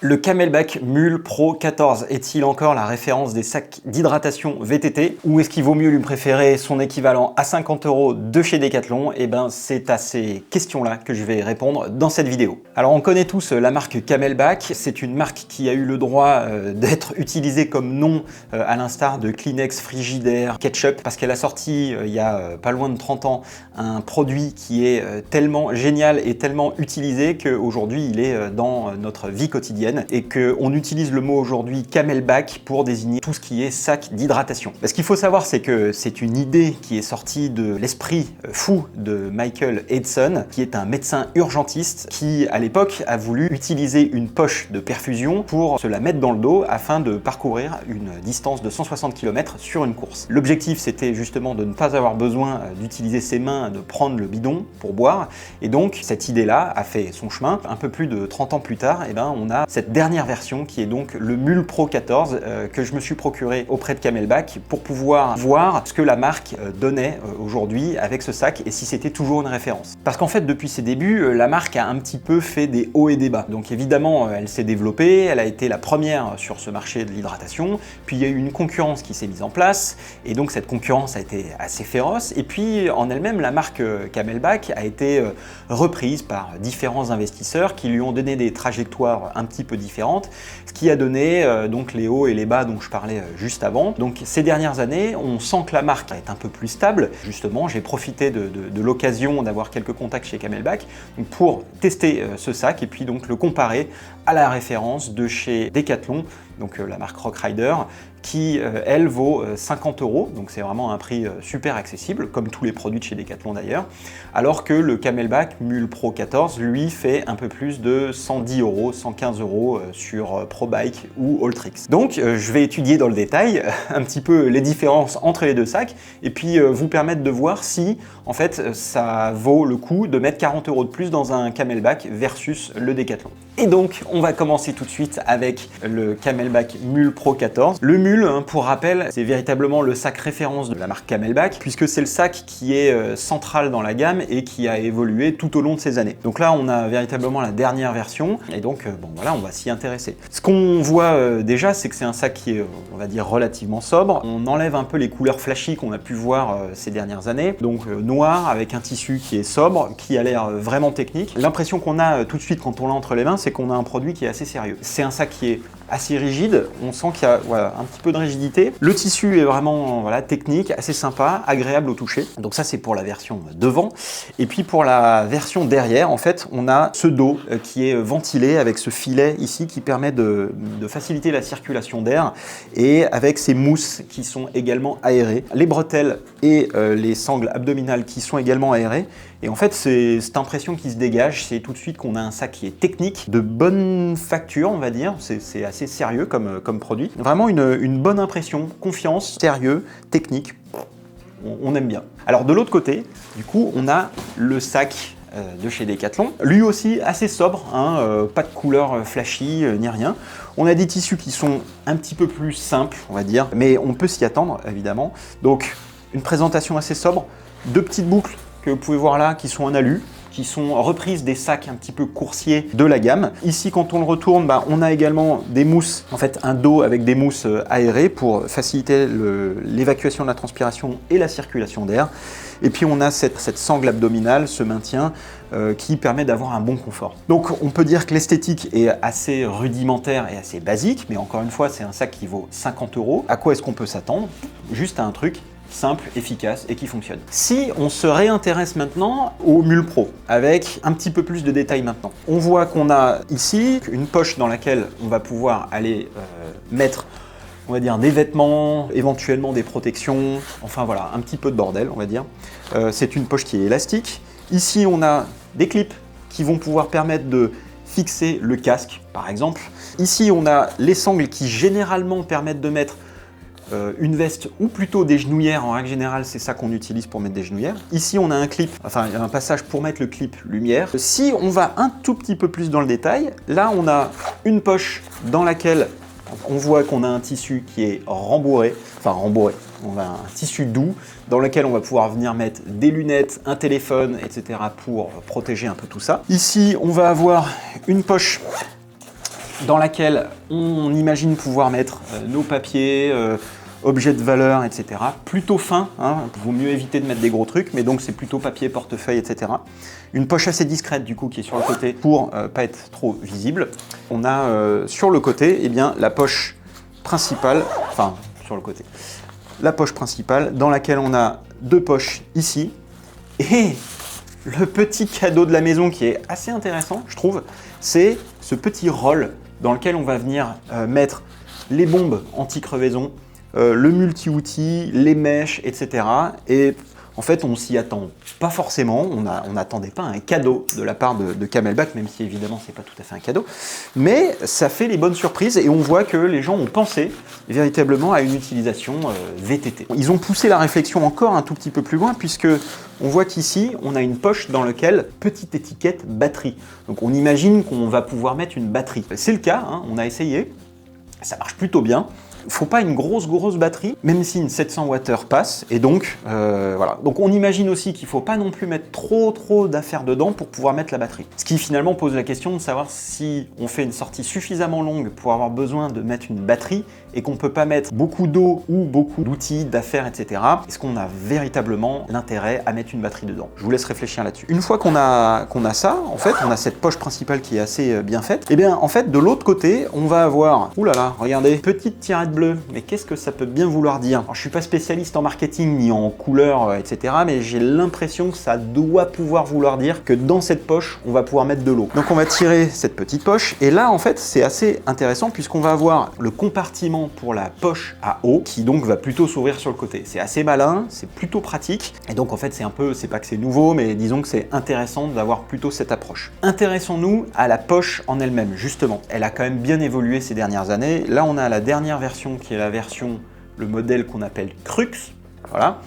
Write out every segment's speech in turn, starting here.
Le CamelBak Mule Pro 14 est-il encore la référence des sacs d'hydratation VTT ou est-ce qu'il vaut mieux lui préférer son équivalent à 50 € de chez Decathlon? Eh ben, c'est à ces questions-là que je vais répondre dans cette vidéo. Alors, on connaît tous la marque CamelBak. C'est une marque qui a eu le droit d'être utilisée comme nom à l'instar de Kleenex, Frigidaire, Ketchup, parce qu'elle a sorti il y a pas loin de 30 ans un produit qui est tellement génial et tellement utilisé qu'aujourd'hui il est dans notre vie quotidienne et qu'on utilise le mot aujourd'hui CamelBak pour désigner tout ce qui est sac d'hydratation. Ce qu'il faut savoir, c'est que c'est une idée qui est sortie de l'esprit fou de Michael Eidson, qui est un médecin urgentiste qui, à l'époque, a voulu utiliser une poche de perfusion pour se la mettre dans le dos afin de parcourir une distance de 160 km sur une course. L'objectif, c'était justement de ne pas avoir besoin d'utiliser ses mains, de prendre le bidon pour boire, et donc cette idée-là a fait son chemin. Un peu plus de 30 ans plus tard, eh ben, on a cette dernière version qui est donc le Mule Pro 14 que je me suis procuré auprès de CamelBak pour pouvoir voir ce que la marque donnait aujourd'hui avec ce sac et si c'était toujours une référence. Parce qu'en fait, depuis ses débuts, la marque a un petit peu fait des hauts et des bas. Donc évidemment, elle s'est développée, elle a été la première sur ce marché de l'hydratation, puis il y a eu une concurrence qui s'est mise en place, et donc cette concurrence a été assez féroce, et puis en elle-même, la marque CamelBak a été reprise par différents investisseurs qui lui ont donné des trajectoires un petit peu différentes, ce qui a donné donc les hauts et les bas dont je parlais juste avant. Donc ces dernières années, on sent que la marque est un peu plus stable. Justement, j'ai profité de l'occasion d'avoir quelques contacts chez CamelBak pour tester ce sac et puis donc le comparer à la référence de chez Decathlon, donc la marque Rockrider, qui elle vaut 50 €, donc c'est vraiment un prix super accessible, comme tous les produits de chez Decathlon d'ailleurs, alors que le CamelBak Mule Pro 14, lui, fait un peu plus de 110 €, 115 € sur ProBike ou Alltrix. Donc je vais étudier dans le détail un petit peu les différences entre les deux sacs, et puis vous permettre de voir si, en fait, ça vaut le coup de mettre 40 € de plus dans un CamelBak versus le Decathlon. Et donc, on va commencer tout de suite avec le CamelBak Mule Pro 14. Le Mule, pour rappel, c'est véritablement le sac référence de la marque CamelBak, puisque c'est le sac qui est central dans la gamme et qui a évolué tout au long de ces années. Donc là, on a véritablement la dernière version, et donc, bon voilà, on va s'y intéresser. Ce qu'on voit déjà, c'est que c'est un sac qui est, on va dire, relativement sobre. On enlève un peu les couleurs flashy qu'on a pu voir ces dernières années. Donc noir, avec un tissu qui est sobre, qui a l'air vraiment technique. L'impression qu'on a tout de suite quand on l'a entre les mains, c'est qu'on a un produit qui est assez sérieux. C'est un sac qui est assez rigide, on sent qu'il y a un petit peu de rigidité. Le tissu est vraiment technique, assez sympa, agréable au toucher. Donc ça, c'est pour la version devant. Et puis pour la version derrière, en fait, on a ce dos qui est ventilé avec ce filet ici qui permet de faciliter la circulation d'air et avec ces mousses qui sont également aérées. Les bretelles et les sangles abdominales qui sont également aérées. Et en fait, c'est cette impression qui se dégage, c'est tout de suite qu'on a un sac qui est technique, de bonne facture, on va dire, c'est assez sérieux comme produit. Vraiment une bonne impression, confiance, sérieux, technique, on aime bien. Alors de l'autre côté, du coup, on a le sac de chez Decathlon, lui aussi assez sobre, pas de couleur flashy ni rien. On a des tissus qui sont un petit peu plus simples, on va dire, mais on peut s'y attendre, évidemment. Donc, une présentation assez sobre, deux petites boucles que vous pouvez voir là, qui sont en alu, qui sont reprises des sacs un petit peu coursiers de la gamme. Ici, quand on le retourne, on a également des mousses, en fait un dos avec des mousses aérées pour faciliter l'évacuation de la transpiration et la circulation d'air. Et puis on a cette sangle abdominale, ce maintien, qui permet d'avoir un bon confort. Donc on peut dire que l'esthétique est assez rudimentaire et assez basique, mais encore une fois, c'est un sac qui vaut 50 €. À quoi est-ce qu'on peut s'attendre? Juste à un truc simple, efficace et qui fonctionne. Si on se réintéresse maintenant au Mule Pro, avec un petit peu plus de détails maintenant, on voit qu'on a ici une poche dans laquelle on va pouvoir aller mettre, on va dire, des vêtements, éventuellement des protections, enfin voilà, un petit peu de bordel, on va dire. C'est une poche qui est élastique. Ici, on a des clips qui vont pouvoir permettre de fixer le casque, par exemple. Ici, on a les sangles qui généralement permettent de mettre une veste ou plutôt des genouillères. En règle générale, c'est ça qu'on utilise pour mettre des genouillères. Ici, on a un clip, enfin, il y a un passage pour mettre le clip lumière. Si on va un tout petit peu plus dans le détail, là, on a une poche dans laquelle on voit qu'on a un tissu qui est rembourré, on a un tissu doux dans lequel on va pouvoir venir mettre des lunettes, un téléphone, etc. pour protéger un peu tout ça. Ici, on va avoir une poche dans laquelle on imagine pouvoir mettre nos papiers, objets de valeur, etc. Plutôt fin, hein, vaut mieux éviter de mettre des gros trucs, mais donc c'est plutôt papier, portefeuille, etc. Une poche assez discrète du coup qui est sur le côté pour pas être trop visible. On a sur le côté, eh bien, la poche principale, enfin sur le côté, la poche principale dans laquelle on a deux poches ici et le petit cadeau de la maison qui est assez intéressant, je trouve, c'est ce petit roll dans lequel on va venir mettre les bombes anti-crevaison, le multi-outil, les mèches, etc. Et en fait, on s'y attend pas forcément, on n'attendait pas un cadeau de la part de Camelback, même si évidemment c'est pas tout à fait un cadeau, mais ça fait les bonnes surprises et on voit que les gens ont pensé véritablement à une utilisation VTT. Ils ont poussé la réflexion encore un tout petit peu plus loin puisque on voit qu'ici, on a une poche dans laquelle, petite étiquette batterie. Donc on imagine qu'on va pouvoir mettre une batterie. C'est le cas, hein, on a essayé, ça marche plutôt bien. Il ne faut pas une grosse batterie, même si une 700 Wh passe, et donc voilà. Donc on imagine aussi qu'il ne faut pas non plus mettre trop d'affaires dedans pour pouvoir mettre la batterie. Ce qui finalement pose la question de savoir si on fait une sortie suffisamment longue pour avoir besoin de mettre une batterie et qu'on ne peut pas mettre beaucoup d'eau ou beaucoup d'outils, d'affaires, etc. Est-ce qu'on a véritablement l'intérêt à mettre une batterie dedans? Je vous laisse réfléchir là-dessus. Une fois qu'on a ça, en fait, on a cette poche principale qui est assez bien faite, et bien en fait de l'autre côté, on va avoir, oulala, regardez, petite tirette bleue. Mais qu'est-ce que ça peut bien vouloir dire? Alors, je suis pas spécialiste en marketing ni en couleurs, etc. Mais j'ai l'impression que ça doit pouvoir vouloir dire que dans cette poche, on va pouvoir mettre de l'eau. Donc on va tirer cette petite poche. Et là, en fait, c'est assez intéressant puisqu'on va avoir le compartiment pour la poche à eau qui donc va plutôt s'ouvrir sur le côté. C'est assez malin, c'est plutôt pratique. Et donc en fait, c'est pas que c'est nouveau, mais disons que c'est intéressant d'avoir plutôt cette approche. Intéressons-nous à la poche en elle-même, justement. Elle a quand même bien évolué ces dernières années. Là, on a la dernière version qui est la version, le modèle qu'on appelle Crux, voilà,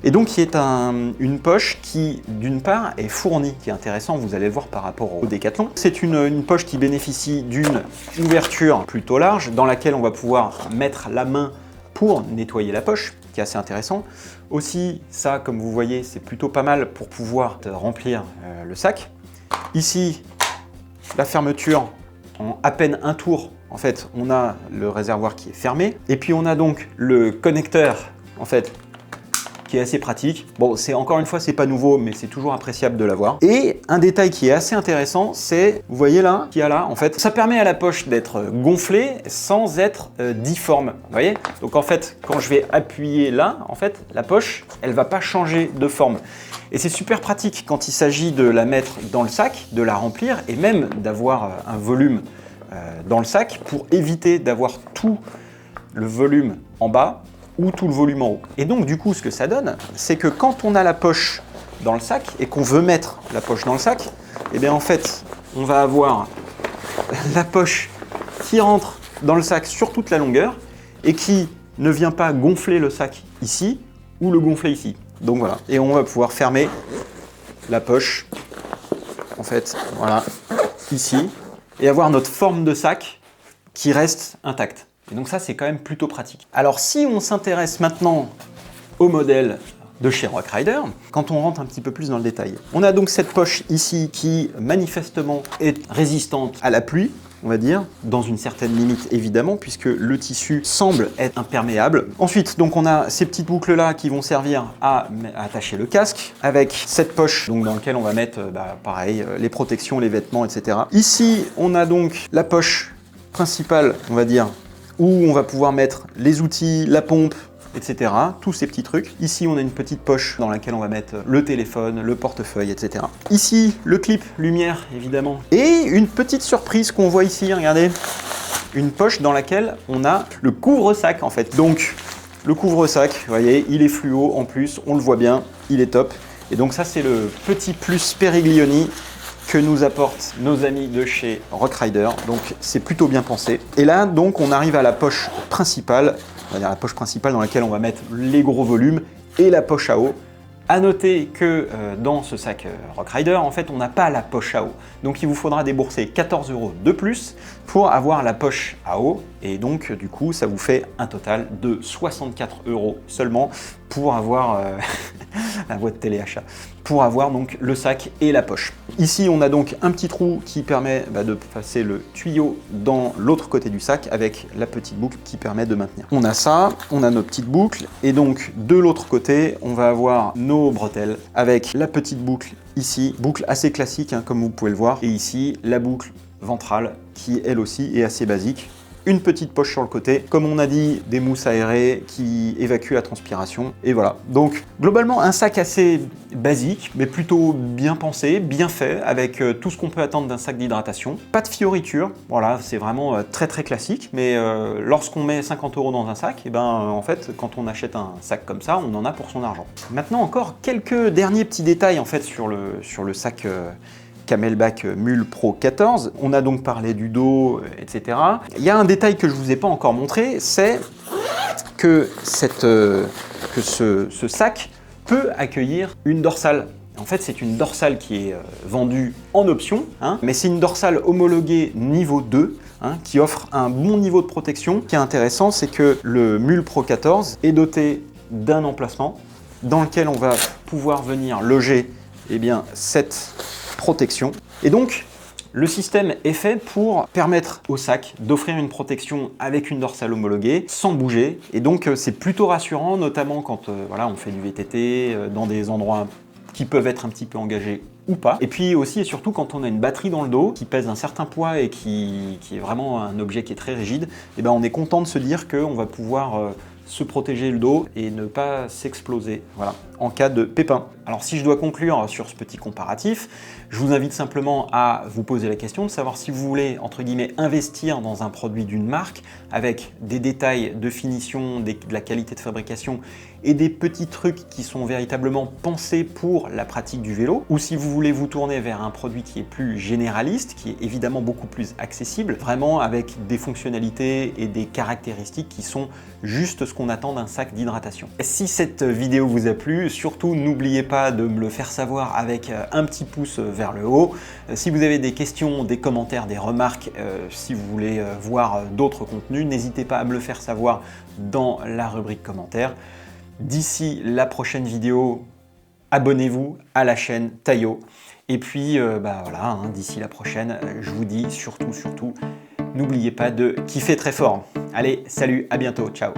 et donc qui est une poche qui, d'une part, est fournie, qui est intéressant, vous allez le voir par rapport au Décathlon. C'est une poche qui bénéficie d'une ouverture plutôt large, dans laquelle on va pouvoir mettre la main pour nettoyer la poche, qui est assez intéressant. Aussi, ça, comme vous voyez, c'est plutôt pas mal pour pouvoir remplir le sac. Ici, la fermeture en à peine un tour. En fait, on a le réservoir qui est fermé et puis on a donc le connecteur en fait qui est assez pratique. Bon, c'est encore une fois, c'est pas nouveau, mais c'est toujours appréciable de l'avoir. Et un détail qui est assez intéressant, c'est, vous voyez là, qu'il y a là, en fait, ça permet à la poche d'être gonflée sans être difforme. Vous voyez? Donc en fait, quand je vais appuyer là, en fait, la poche, elle va pas changer de forme. Et c'est super pratique quand il s'agit de la mettre dans le sac, de la remplir et même d'avoir un volume dans le sac pour éviter d'avoir tout le volume en bas ou tout le volume en haut. Et donc du coup ce que ça donne, c'est que quand on a la poche dans le sac et qu'on veut mettre la poche dans le sac, et bien en fait on va avoir la poche qui rentre dans le sac sur toute la longueur et qui ne vient pas gonfler le sac ici ou le gonfler ici. Donc voilà, et on va pouvoir fermer la poche en fait, voilà, ici, et avoir notre forme de sac qui reste intacte. Et donc ça, c'est quand même plutôt pratique. Alors si on s'intéresse maintenant au modèle de chez Rockrider, quand on rentre un petit peu plus dans le détail, on a donc cette poche ici qui manifestement est résistante à la pluie, on va dire, dans une certaine limite évidemment, puisque le tissu semble être imperméable. Ensuite, donc on a ces petites boucles là qui vont servir à attacher le casque, avec cette poche donc, dans laquelle on va mettre, pareil, les protections, les vêtements, etc. Ici, on a donc la poche principale, on va dire, où on va pouvoir mettre les outils, la pompe, etc. Tous ces petits trucs. Ici, on a une petite poche dans laquelle on va mettre le téléphone, le portefeuille, etc. Ici, le clip lumière, évidemment. Et une petite surprise qu'on voit ici, regardez. Une poche dans laquelle on a le couvre-sac, en fait. Donc, le couvre-sac, vous voyez, il est fluo en plus, on le voit bien, il est top. Et donc ça, c'est le petit plus Periglioni que nous apportent nos amis de chez Rockrider. Donc, c'est plutôt bien pensé. Et là, donc, on arrive à la poche principale. On va dire la poche principale dans laquelle on va mettre les gros volumes et la poche à eau. À noter que dans ce sac Rockrider, en fait, on n'a pas la poche à eau. Donc, il vous faudra débourser 14 € de plus pour avoir la poche à eau. Et donc, du coup, ça vous fait un total de 64 € seulement pour avoir la voie de téléachat, pour avoir donc le sac et la poche. Ici, on a donc un petit trou qui permet de passer le tuyau dans l'autre côté du sac avec la petite boucle qui permet de maintenir. On a ça, on a nos petites boucles et donc de l'autre côté, on va avoir nos bretelles avec la petite boucle ici, boucle assez classique comme vous pouvez le voir, et ici la boucle ventrale qui elle aussi est assez basique. Une petite poche sur le côté, comme on a dit, des mousses aérées qui évacuent la transpiration, et voilà. Donc globalement un sac assez basique, mais plutôt bien pensé, bien fait, avec tout ce qu'on peut attendre d'un sac d'hydratation. Pas de fioritures, voilà, c'est vraiment très classique, mais lorsqu'on met 50 € dans un sac, et en fait, quand on achète un sac comme ça, on en a pour son argent. Maintenant encore quelques derniers petits détails en fait sur le sac CamelBak Mule Pro 14. On a donc parlé du dos, etc. Il y a un détail que je ne vous ai pas encore montré, c'est que, ce sac peut accueillir une dorsale. En fait, c'est une dorsale qui est vendue en option, mais c'est une dorsale homologuée niveau 2, qui offre un bon niveau de protection. Ce qui est intéressant, c'est que le Mule Pro 14 est doté d'un emplacement dans lequel on va pouvoir venir loger cette protection. Et donc, le système est fait pour permettre au sac d'offrir une protection avec une dorsale homologuée sans bouger. Et donc, c'est plutôt rassurant, notamment quand on fait du VTT dans des endroits qui peuvent être un petit peu engagés ou pas. Et puis aussi et surtout quand on a une batterie dans le dos qui pèse un certain poids et qui est vraiment un objet qui est très rigide, on est content de se dire qu'on va pouvoir se protéger le dos et ne pas s'exploser en cas de pépin. Alors si je dois conclure sur ce petit comparatif, je vous invite simplement à vous poser la question de savoir si vous voulez, entre guillemets, investir dans un produit d'une marque avec des détails de finition, de la qualité de fabrication et des petits trucs qui sont véritablement pensés pour la pratique du vélo, ou si vous voulez vous tourner vers un produit qui est plus généraliste, qui est évidemment beaucoup plus accessible, vraiment avec des fonctionnalités et des caractéristiques qui sont juste ce qu'on attend d'un sac d'hydratation. Si cette vidéo vous a plu, surtout n'oubliez pas de me le faire savoir avec un petit pouce vers le haut. Si vous avez des questions, des commentaires, des remarques, si vous voulez voir d'autres contenus, n'hésitez pas à me le faire savoir dans la rubrique commentaires. D'ici la prochaine vidéo, abonnez-vous à la chaîne Taillot. Et puis d'ici la prochaine, je vous dis surtout, n'oubliez pas de kiffer très fort. Allez, salut, à bientôt, ciao.